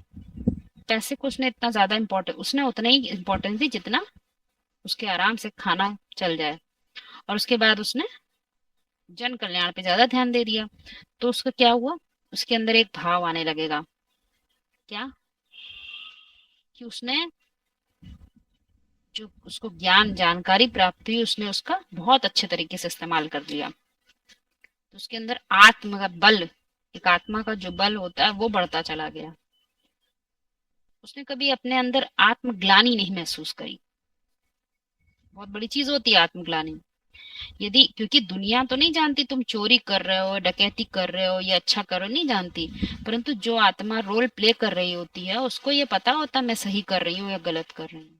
पैसे को उसने इतना ज्यादा उसने उतना ही इम्पोर्टेंस दी जितना उसके आराम से खाना चल जाए, और उसके बाद उसने जन कल्याण पे ज्यादा ध्यान दे दिया। तो उसका क्या हुआ, उसके अंदर एक भाव आने लगेगा, क्या, कि उसने जो उसको ज्ञान जानकारी प्राप्त हुई, उसने उसका बहुत अच्छे तरीके से इस्तेमाल कर लिया। तो उसके अंदर आत्म का बल, एक आत्मा का जो बल होता है, वो बढ़ता चला गया। उसने कभी अपने अंदर आत्मग्लानि नहीं महसूस करी। बहुत बड़ी चीज होती है आत्मग्लानि। यदि, क्योंकि दुनिया तो नहीं जानती तुम चोरी कर रहे हो, डकैती कर रहे हो या अच्छा कर रहे हो, नहीं जानती, परंतु जो आत्मा रोल प्ले कर रही होती है, उसको ये पता होता मैं सही कर रही हूँ या गलत कर रही हूँ।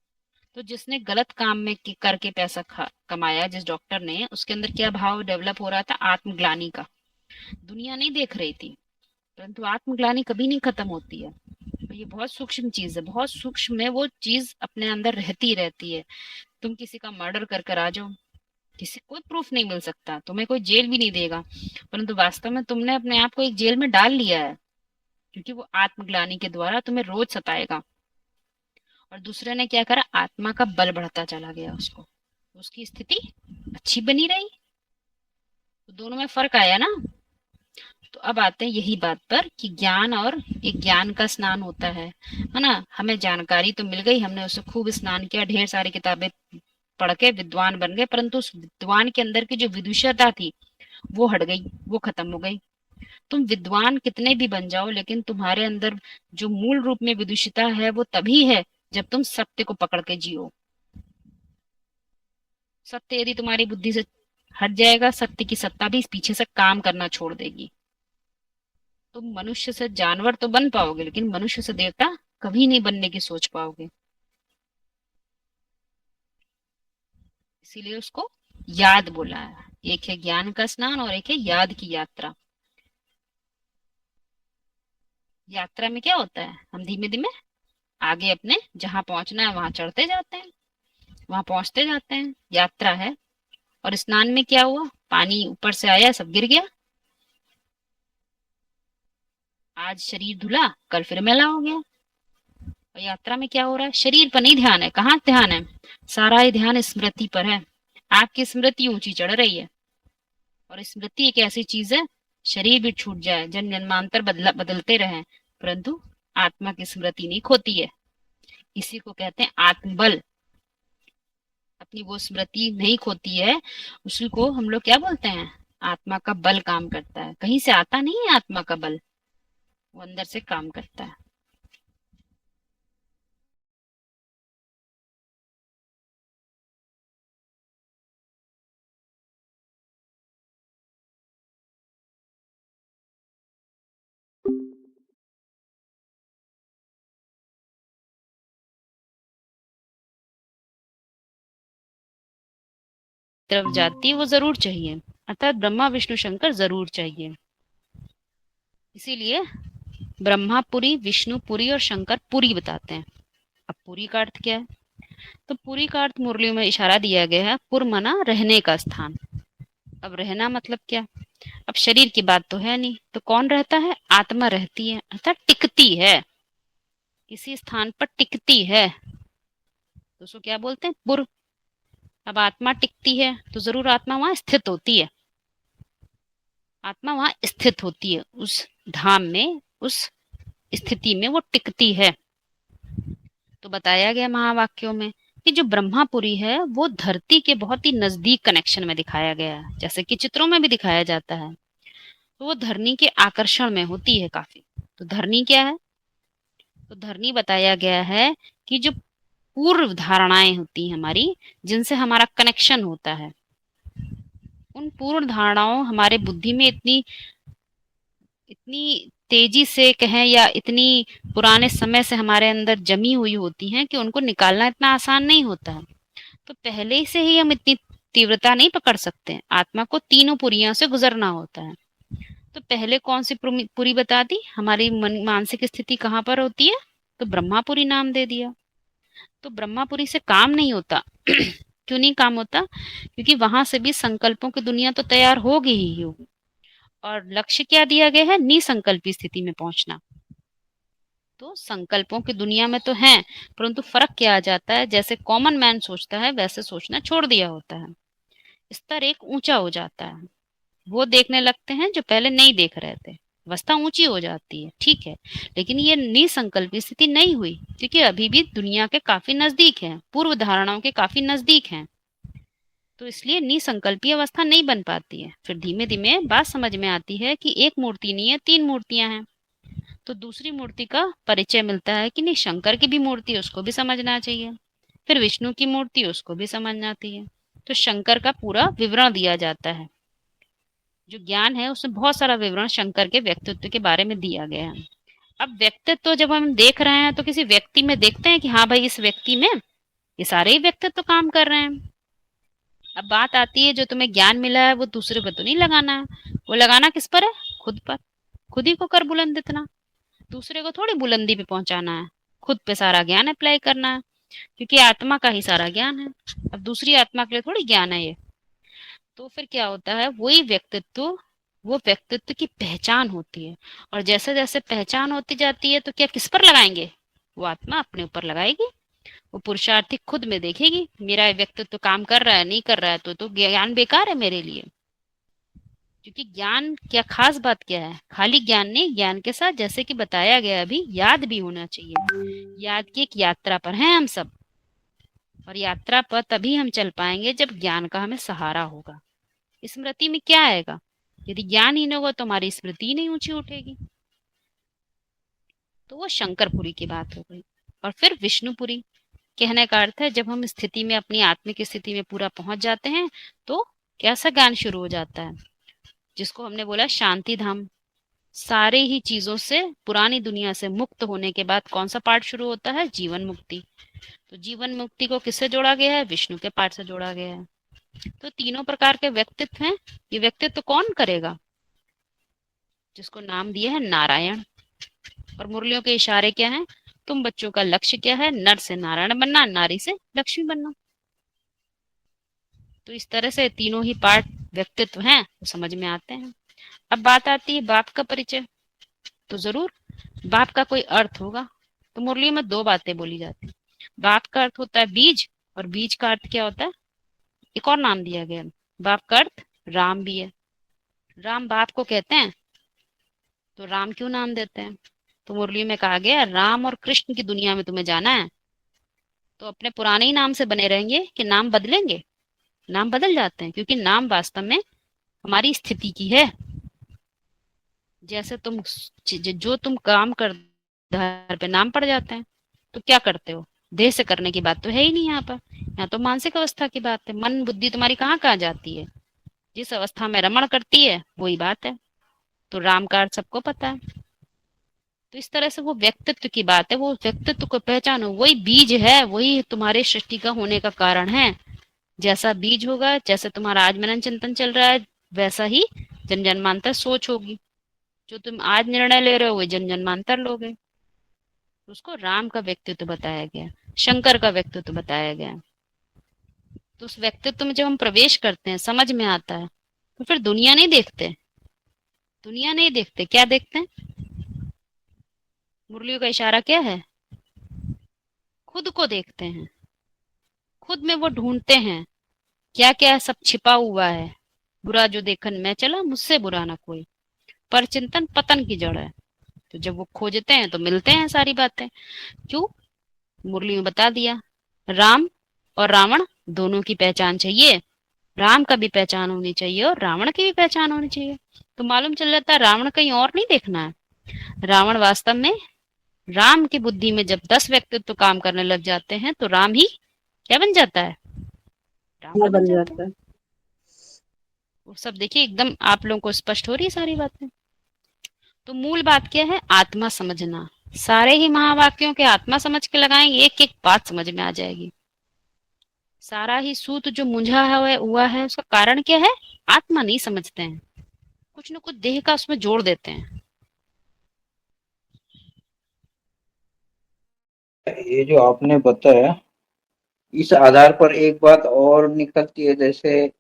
तो जिसने गलत काम में करके पैसा कमाया, जिस डॉक्टर ने, उसके अंदर क्या भाव डेवलप हो रहा था, आत्मग्लानि का। दुनिया नहीं देख रही थी, परंतु आत्मग्लानि कभी नहीं खत्म होती है। तो ये बहुत सूक्ष्म चीज है, बहुत सूक्ष्म में वो चीज अपने अंदर रहती है। तुम किसी का मर्डर कर कर आ जाओ, किसी कोई प्रूफ नहीं मिल सकता, तुम्हें कोई जेल भी नहीं देगा, परंतु वास्तव में तुमने अपने आप को एक जेल में डाल लिया है, क्योंकि वो आत्मग्लानि के द्वारा तुम्हें रोज सताएगा। और दूसरे ने क्या करा, आत्मा का बल बढ़ता चला गया, उसको उसकी स्थिति अच्छी बनी रही। तो दोनों में फर्क आया ना। तो अब आते हैं यही बात पर कि ज्ञान और एक ज्ञान का स्नान होता है ना। हमें जानकारी तो मिल गई, हमने उसे खूब स्नान किया, ढेर सारी किताबें पढ़ के विद्वान बन गए, परंतु उस विद्वान के अंदर की जो विदुषता थी वो हट गई, वो खत्म हो गई। तुम विद्वान कितने भी बन जाओ, लेकिन तुम्हारे अंदर जो मूल रूप में विदुषता है वो तभी है जब तुम सत्य को पकड़ के जियो। सत्य यदि तुम्हारी बुद्धि से हट जाएगा, सत्य की सत्ता भी पीछे से काम करना छोड़ देगी। तुम मनुष्य से जानवर तो बन पाओगे, लेकिन मनुष्य से देवता कभी नहीं बनने की सोच पाओगे। इसीलिए उसको याद बोला है। एक है ज्ञान का स्नान और एक है याद की यात्रा। यात्रा में क्या होता है, हम धीमे धीमे आगे अपने जहां पहुंचना है वहां चढ़ते जाते हैं, वहां पहुंचते जाते हैं, यात्रा है। और स्नान में क्या हुआ, पानी ऊपर से आया, सब गिर गया। आज शरीर धुला, कल फिर मैला हो गया। और यात्रा में क्या हो रहा है, शरीर पर नहीं ध्यान है। कहाँ ध्यान है, सारा ही ध्यान स्मृति पर है। आपकी स्मृति ऊंची चढ़ रही है। और स्मृति एक ऐसी चीज है, शरीर भी छूट जाए, जन्म जन्मांतर बदलते रहे, परंतु आत्मा की स्मृति नहीं खोती है। इसी को कहते हैं आत्मबल। अपनी वो स्मृति नहीं खोती है, उसी को हम लोग क्या बोलते हैं, आत्मा का बल काम करता है। कहीं से आता नहीं है आत्मा का बल, वो अंदर से काम करता है। तरफ जाती है वो जरूर चाहिए, अर्थात ब्रह्मा विष्णु शंकर जरूर चाहिए। इसीलिए ब्रह्मापुरी, विष्णुपुरी और शंकरपुरी बताते हैं। अब पुरी का अर्थ क्या है, तो पुरी का अर्थ मुरली में इशारा दिया गया है, पुर मना रहने का स्थान। अब रहना मतलब क्या, अब शरीर की बात तो है नहीं, तो कौन रहता है, आत्मा रहती है, अर्थात टिकती है, किसी स्थान पर टिकती है, तो उसको क्या बोलते हैं, पुर। अब आत्मा टिकती है तो जरूर आत्मा वहां स्थित होती है, आत्मा वहां स्थित होती है, उस धाम में, उस स्थिति में वो टिकती है। तो बताया गया महावाक्यों में कि जो ब्रह्मापुरी है वो धरती के बहुत ही नजदीक कनेक्शन में दिखाया गया है, जैसे कि चित्रों में भी दिखाया जाता है। तो वो धरनी के आकर्षण में होती है काफी। तो धरनी क्या है, तो धरनी बताया गया है कि जो पूर्व धारणाएं होती हैं हमारी, जिनसे हमारा कनेक्शन होता है, उन पूर्ण धारणाओं हमारे बुद्धि में इतनी इतनी तेजी से कहें, या इतनी पुराने समय से हमारे अंदर जमी हुई होती हैं कि उनको निकालना इतना आसान नहीं होता है। तो पहले से ही हम इतनी तीव्रता नहीं पकड़ सकते, आत्मा को तीनों पुरियों से गुजरना होता है। तो पहले कौन सी पुरी बता दी, हमारी मानसिक स्थिति कहाँ पर होती है, तो ब्रह्मापुरी नाम दे दिया। तो ब्रह्मापुरी से काम नहीं होता क्यों नहीं काम होता, क्योंकि वहां से भी संकल्पों की दुनिया तो तैयार होगी ही होगी। और लक्ष्य क्या दिया गया है, निसंकल्पी स्थिति में पहुंचना। तो संकल्पों की दुनिया में तो है, परंतु फर्क क्या आ जाता है, जैसे कॉमन मैन सोचता है वैसे सोचना छोड़ दिया होता है, स्तर एक ऊंचा हो जाता है। वो देखने लगते हैं जो पहले नहीं देख रहे थे, अवस्था ऊंची हो जाती है, ठीक है। लेकिन ये निसंकल्पी स्थिति नहीं हुई, क्योंकि अभी भी दुनिया के काफी नजदीक है, पूर्व धारणाओं के काफी नजदीक है। तो इसलिए निसंकल्पीय अवस्था नहीं बन पाती है। फिर धीमे धीमे बात समझ में आती है कि एक मूर्ति नहीं है, तीन मूर्तियां हैं। तो दूसरी मूर्ति का परिचय मिलता है कि नहीं, शंकर की भी मूर्ति है, उसको भी समझना चाहिए। फिर विष्णु की मूर्ति, उसको भी समझना चाहिए। तो शंकर का पूरा विवरण दिया जाता है। जो ज्ञान है उसमें बहुत सारा विवरण शंकर के व्यक्तित्व के बारे में दिया गया है। अब व्यक्तित्व जब हम देख रहे हैं तो किसी व्यक्ति में देखते हैं कि हाँ भाई, इस व्यक्ति में ये सारे ही व्यक्तित्व काम कर रहे हैं। अब बात आती है, जो तुम्हें ज्ञान मिला है वो दूसरे पर तो नहीं लगाना है, वो लगाना किस पर है, खुद पर। खुद ही को कर बुलंद इतना, दूसरे को थोड़ी बुलंदी पे पहुंचाना है, खुद पे सारा ज्ञान अप्लाई करना है, क्योंकि आत्मा का ही सारा ज्ञान है। अब दूसरी आत्मा के लिए थोड़ी ज्ञान है ये। तो फिर क्या होता है, वही व्यक्तित्व, वो व्यक्तित्व की पहचान होती है। और जैसे जैसे पहचान होती जाती है तो क्या किस पर लगाएंगे, वो आत्मा अपने ऊपर लगाएगी। वो पुरुषार्थी खुद में देखेगी, मेरा व्यक्तित्व काम कर रहा है नहीं कर रहा है, तो ज्ञान बेकार है मेरे लिए। क्योंकि ज्ञान क्या खास बात क्या है, खाली ज्ञान नहीं, ज्ञान के साथ जैसे कि बताया गया अभी, याद भी होना चाहिए। याद की एक यात्रा पर हैं हम सब, और यात्रा पर तभी हम चल पाएंगे जब ज्ञान का हमें सहारा होगा। स्मृति में क्या आएगा, यदि ज्ञान ही नहीं होगा तो हमारी स्मृति ही नहीं ऊंची उठेगी। तो वो शंकरपुरी की बात हो गई। और फिर विष्णुपुरी, कहने का अर्थ है जब हम स्थिति में अपनी आत्मिक स्थिति में पूरा पहुंच जाते हैं तो कैसा ज्ञान शुरू हो जाता है, जिसको हमने बोला शांति धाम। सारे ही चीजों से, पुरानी दुनिया से मुक्त होने के बाद कौन सा पार्ट शुरू होता है? जीवन मुक्ति। तो जीवन मुक्ति को किससे जोड़ा गया है? विष्णु के पार्ट से जोड़ा गया है। तो तीनों प्रकार के व्यक्तित्व हैं। ये व्यक्तित्व कौन करेगा? जिसको नाम दिया है नारायण। और मुरलियों के इशारे क्या हैं? तुम बच्चों का लक्ष्य क्या है? नर से नारायण बनना, नारी से लक्ष्मी बनना। तो इस तरह से तीनों ही पार्ट व्यक्तित्व हैं, तो समझ में आते हैं। अब बात आती है बाप का परिचय। तो जरूर बाप का कोई अर्थ होगा। तो मुरली में दो बातें बोली जाती है। बाप का अर्थ होता है बीज, और बीज का अर्थ क्या होता है? एक और नाम दिया गया, बाप का अर्थ राम भी है। राम बाप को कहते हैं, तो राम क्यों नाम देते हैं? तो मुरली में कहा गया राम और कृष्ण की दुनिया में तुम्हें जाना है तो अपने पुराने ही नाम से बने रहेंगे कि नाम बदलेंगे? नाम बदल जाते हैं, क्योंकि नाम वास्तव में हमारी स्थिति की है। जैसे तुम जो तुम काम कर घर पे नाम पड़ जाते हैं, तो क्या करते हो? देह से करने की बात तो है ही नहीं यहाँ पर। यहाँ तो मानसिक अवस्था की बात है। मन बुद्धि तुम्हारी कहाँ कहाँ जाती है? जिस अवस्था में रमण करती है वही बात है। तो राम का अर्थ सबको पता है। तो इस तरह से वो व्यक्तित्व की बात है। वो व्यक्तित्व को पहचानो, वही बीज है, वही तुम्हारे सृष्टि का होने का कारण है। जैसा बीज होगा, जैसे तुम्हारा आज मनन चिंतन चल रहा है, वैसा ही जन जन्मांतर सोच होगी। जो तुम आज निर्णय ले रहे हो वही जन जन्मांतर लोगे। उसको राम का व्यक्तित्व बताया गया, शंकर का व्यक्तित्व बताया गया। तो उस व्यक्तित्व में जब हम प्रवेश करते हैं, समझ में आता है, तो फिर दुनिया नहीं देखते। दुनिया नहीं देखते, क्या देखते हैं? मुरलियों का इशारा क्या है? खुद को देखते हैं। खुद में वो ढूंढते हैं क्या क्या सब छिपा हुआ है। बुरा जो देखन मैं चला, मुझसे बुरा ना कोई, पर चिंतन पतन की जड़ है। तो जब वो खोजते हैं तो मिलते हैं सारी बातें। क्यों? मुरली में बता दिया, राम और रावण दोनों की पहचान चाहिए। राम का भी पहचान होनी चाहिए और रावण की भी पहचान होनी चाहिए। तो मालूम चल जाता है रावण कहीं और नहीं देखना है। रावण वास्तव में राम की बुद्धि में जब 10 व्यक्तित्व काम करने लग जाते हैं तो राम ही क्या बन जाता है? रावण बन जाता है। वो सब देखिए एकदम आप लोगों को स्पष्ट हो रही है सारी बातें। तो मूल बात क्या है? आत्मा समझना। सारे ही महावाक्यों के आत्मा समझ के लगाएंगे, एक एक बात समझ में आ जाएगी। सारा ही सूत्र जो मुंझा हुआ है उसका कारण क्या है? आत्मा नहीं समझते हैं, कुछ न कुछ देह का उसमें जोड़ देते हैं। ये जो आपने बताया, इस आधार पर एक बात और निकलती है, जैसे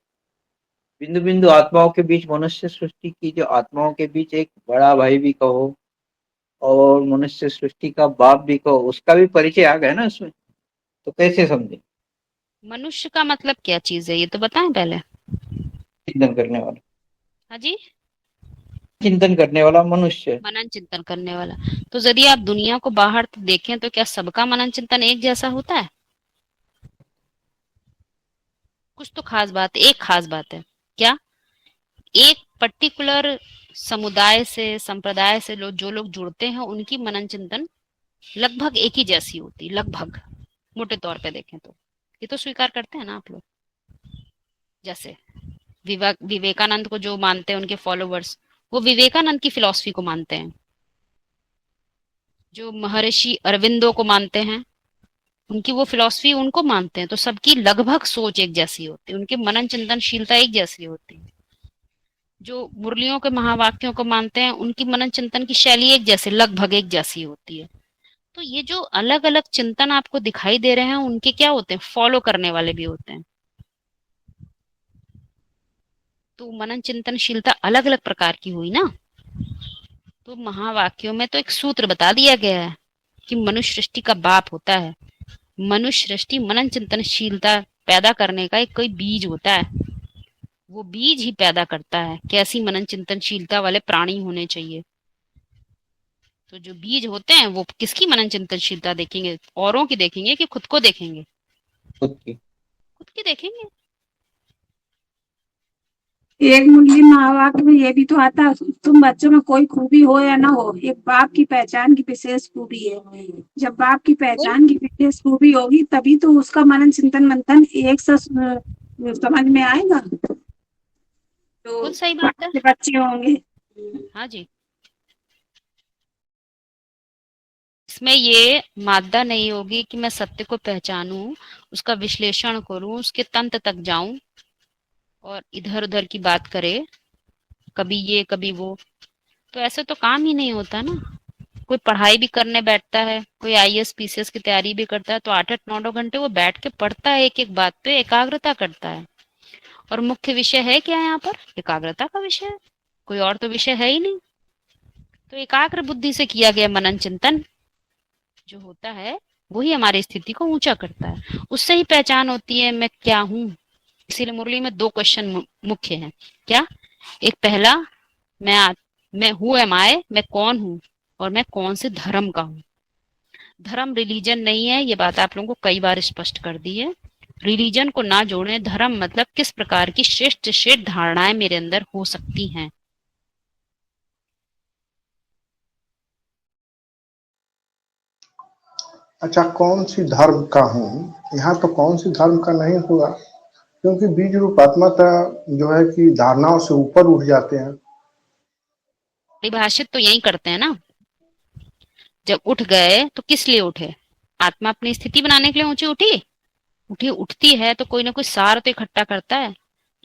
बिंदु बिंदु आत्माओं के बीच मनुष्य सृष्टि की, जो आत्माओं के बीच एक बड़ा भाई भी कहो और मनुष्य सृष्टि का बाप भी कहो, उसका भी परिचय आ गया ना उसमें। तो कैसे समझे? मनुष्य का मतलब क्या चीज है ये तो बताएं पहले। चिंतन करने वाला। हाँ जी, चिंतन करने वाला मनुष्य। मनन चिंतन करने वाला। तो यदि आप दुनिया को बाहर देखें तो क्या सबका मनन चिंतन एक जैसा होता है? कुछ तो खास बात है। एक खास बात है क्या? एक पर्टिकुलर समुदाय से, संप्रदाय से जो लोग जुड़ते हैं उनकी मनन चिंतन लगभग एक ही जैसी होती, लगभग मोटे तौर पे देखें तो। ये तो स्वीकार करते हैं ना आप लोग। जैसे विवेकानंद को जो मानते हैं उनके फॉलोवर्स, वो विवेकानंद की फिलॉसफी को मानते हैं। जो महर्षि अरविंदो को मानते हैं, उनकी वो फिलॉसफी उनको मानते हैं। तो सबकी लगभग सोच एक जैसी होती है, उनकी मनन चिंतनशीलता एक जैसी होती है। जो मुरलियों के महावाक्यों को मानते हैं उनकी मनन चिंतन की शैली एक जैसी, लगभग एक जैसी होती है। तो ये जो अलग अलग चिंतन आपको दिखाई दे रहे हैं उनके क्या होते हैं? फॉलो करने वाले भी होते हैं। तो मनन चिंतनशीलता अलग अलग प्रकार की हुई ना। तो महावाक्यों में तो एक सूत्र बता दिया गया है कि मनुष्य सृष्टि का बाप होता है। मनुष्य सृष्टि मनन चिंतनशीलता पैदा करने का एक कोई बीज होता है। वो बीज ही पैदा करता है कैसी मनन चिंतनशीलता वाले प्राणी होने चाहिए। तो जो बीज होते हैं वो किसकी मनन चिंतनशीलता देखेंगे? औरों की देखेंगे कि खुद को देखेंगे? खुद की। खुद की देखेंगे। एक मुरली महावाक्य में ये भी तो आता है, तुम बच्चों में कोई खूबी हो या ना हो, एक बाप की पहचान की विशेष खूबी है। जब बाप की पहचान की विशेष खूबी होगी तभी तो उसका मनन चिंतन मंथन एक सा समझ में आएगा। तो बिल्कुल सही बात है। बच्चे होंगे। हाँ जी, इसमें ये मादा नहीं होगी कि मैं सत्य को पहचानूं, उसका विश्लेषण करूं, उसके तंत्र तक जाऊं और इधर उधर की बात करे, कभी ये कभी वो। तो ऐसे तो काम ही नहीं होता ना। कोई पढ़ाई भी करने बैठता है, कोई आईएएस पीसीएस की तैयारी भी करता है, तो 8-8 9-9 घंटे वो बैठ के पढ़ता है, एक एक बात पे एकाग्रता करता है। और मुख्य विषय है क्या यहाँ पर? एकाग्रता का विषय है, कोई और तो विषय है ही नहीं। तो एकाग्र बुद्धि से किया गया मनन चिंतन जो होता है वही हमारी स्थिति को ऊंचा करता है। उससे ही पहचान होती है मैं क्या हूं। इसीलिए मुरली में 2 क्वेश्चन मुख्य हैं। क्या? एक पहला, मैं हु एम आई, मैं कौन हूं और मैं कौन से धर्म का हूं। धर्म रिलीजन नहीं है, ये बात आप लोगों को कई बार स्पष्ट कर दी है। रिलीजन को ना जोड़ें। धर्म मतलब किस प्रकार की श्रेष्ठ श्रेष्ठ धारणाएं मेरे अंदर हो सकती हैं। अच्छा, कौन सी धर्म का हूँ? यहाँ तो कौन सी धर्म का नहीं होगा, क्योंकि बीज रूप आत्मा जो है कि धारणाओं से ऊपर उठ जाते हैं। परिभाषित तो यही करते हैं ना। जब उठ गए तो किस लिए उठे? आत्मा अपनी स्थिति बनाने के लिए ऊंची उठती है तो कोई ना कोई सार तो इकट्ठा करता है।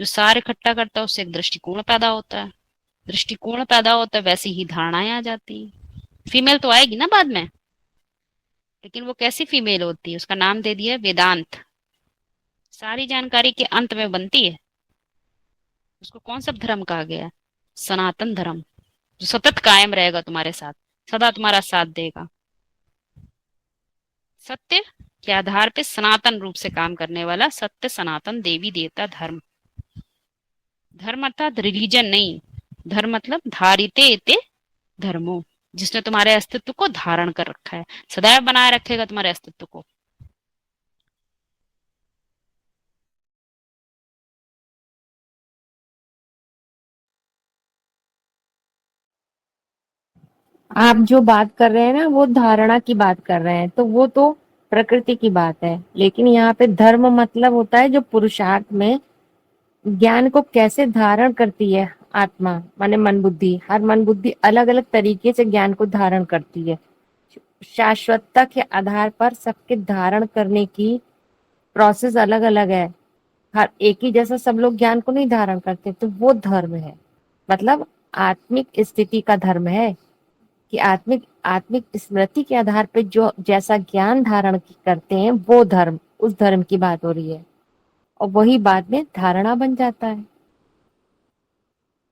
जो सार इकट्ठा करता है उससे एक दृष्टिकोण पैदा होता है। दृष्टिकोण पैदा होता है, वैसी ही धारणाएं आ जाती है। फीमेल तो आएगी ना बाद में, लेकिन वो कैसी फीमेल होती है उसका नाम दे दिया वेदांत। सारी जानकारी के अंत में बनती है। उसको कौन सा धर्म कहा गया? सनातन धर्म, जो सतत कायम रहेगा तुम्हारे साथ, सदा तुम्हारा साथ देगा। सत्य के आधार पे सनातन रूप से काम करने वाला सत्य सनातन देवी देवता धर्म। धर्म अर्थात रिलीजन नहीं, धर्म मतलब धारिते इते धर्मो, जिसने तुम्हारे अस्तित्व को धारण कर रखा है, सदैव बनाए रखेगा तुम्हारे अस्तित्व को। आप जो बात कर रहे हैं ना वो धारणा की बात कर रहे हैं, तो वो तो प्रकृति की बात है। लेकिन यहाँ पे धर्म मतलब होता है जो पुरुषार्थ में ज्ञान को कैसे धारण करती है आत्मा, माने मन बुद्धि। हर मन बुद्धि अलग अलग तरीके से ज्ञान को धारण करती है। शाश्वतता के आधार पर सबके धारण करने की प्रोसेस अलग अलग है। हर एक ही जैसा सब लोग ज्ञान को नहीं धारण करते, तो वो धर्म है। मतलब आत्मिक स्थिति का धर्म है कि आत्मिक आत्मिक स्मृति के आधार पे जो जैसा ज्ञान धारण करते हैं वो धर्म, उस धर्म की बात हो रही है। और वही बाद में धारणा बन जाता है।